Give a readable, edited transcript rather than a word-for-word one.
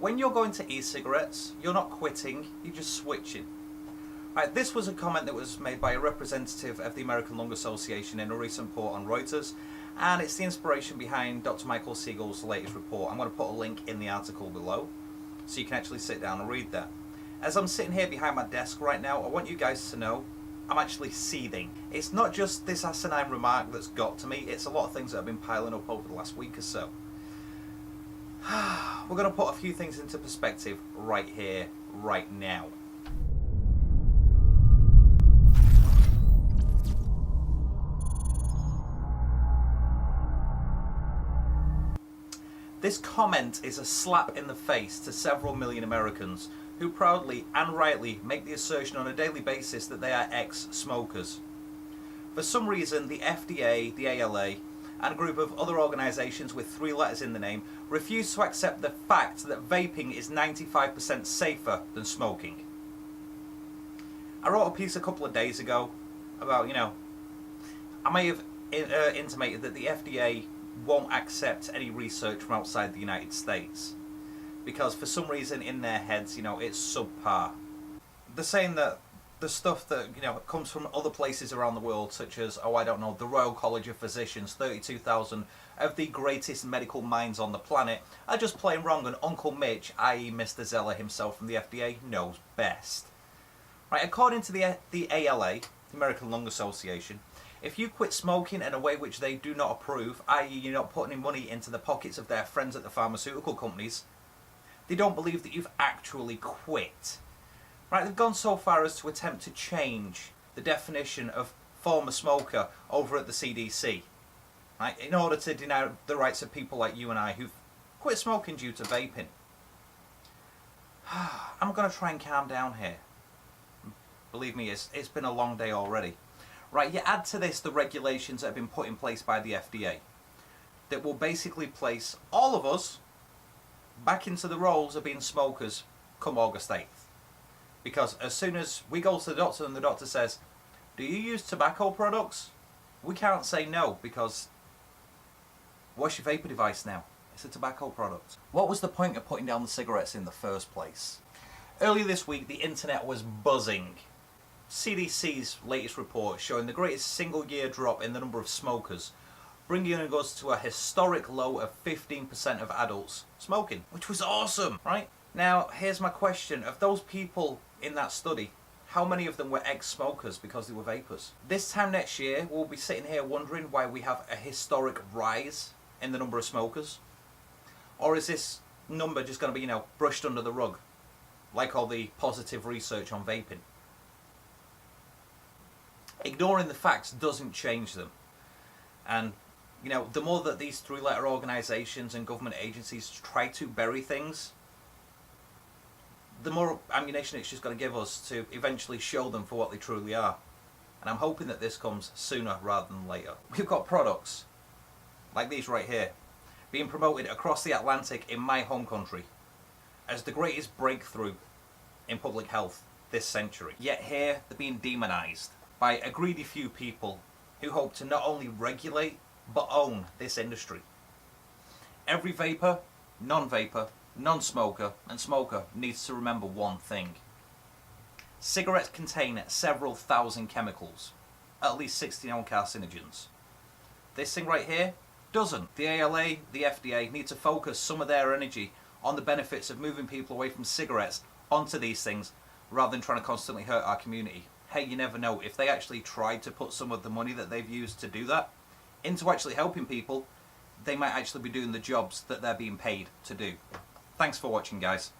When you're going to e-cigarettes, you're not quitting, you're just switching. Right, this was a comment that was made by a representative of the American Lung Association in a recent report on Reuters, and it's the inspiration behind Dr. Michael Siegel's latest report. I'm going to put a link in the article below, so you can actually sit down and read that. As I'm sitting here behind my desk right now, I want you guys to know I'm actually seething. It's not just this asinine remark that's got to me, it's a lot of things that have been piling up over the last week or so. We're going to put a few things into perspective right here, right now. This comment is a slap in the face to several million Americans who proudly and rightly make the assertion on a daily basis that they are ex-smokers. For some reason, the FDA, the ALA, and a group of other organisations with 3 letters in the name refuse to accept the fact that vaping is 95% safer than smoking. I wrote a piece a couple of days ago about, I may have intimated that the FDA won't accept any research from outside the United States because for some reason in their heads, it's subpar. They're saying that the stuff that, comes from other places around the world, such as, the Royal College of Physicians, 32,000 of the greatest medical minds on the planet, are just plain wrong, and Uncle Mitch, i.e. Mr. Zeller himself from the FDA, knows best. Right, according to the ALA, the American Lung Association, if you quit smoking in a way which they do not approve, i.e. you're not putting money into the pockets of their friends at the pharmaceutical companies, they don't believe that you've actually quit. Right, they've gone so far as to attempt to change the definition of former smoker over at the CDC, right, in order to deny the rights of people like you and I who've quit smoking due to vaping. I'm going to try and calm down here. Believe me, it's been a long day already. Right, you add to this the regulations that have been put in place by the FDA that will basically place all of us back into the roles of being smokers come August 8th. Because as soon as we go to the doctor and the doctor says, do you use tobacco products? We can't say no because what's your vapor device now? It's a tobacco product. What was the point of putting down the cigarettes in the first place? Earlier this week the internet was buzzing. CDC's latest report showing the greatest single year drop in the number of smokers, bringing us to a historic low of 15% of adults smoking, which was awesome, right? Now, here's my question. Of those people in that study, how many of them were ex-smokers because they were vapers? This time next year, we'll be sitting here wondering why we have a historic rise in the number of smokers? Or is this number just going to be, brushed under the rug, like all the positive research on vaping? Ignoring the facts doesn't change them. And, the more that these 3-letter organisations and government agencies try to bury things, the more ammunition it's just going to give us to eventually show them for what they truly are. And I'm hoping that this comes sooner rather than later. We've got products, like these right here, being promoted across the Atlantic in my home country as the greatest breakthrough in public health this century. Yet here, they're being demonised by a greedy few people who hope to not only regulate, but own this industry. Every vapor, non-vapor, non-smoker and smoker needs to remember one thing. Cigarettes contain several thousand chemicals, at least 60 known carcinogens. This thing right here doesn't. The ALA, the FDA need to focus some of their energy on the benefits of moving people away from cigarettes onto these things rather than trying to constantly hurt our community. Hey, you never know, if they actually tried to put some of the money that they've used to do that into actually helping people, they might actually be doing the jobs that they're being paid to do. Thanks for watching, guys.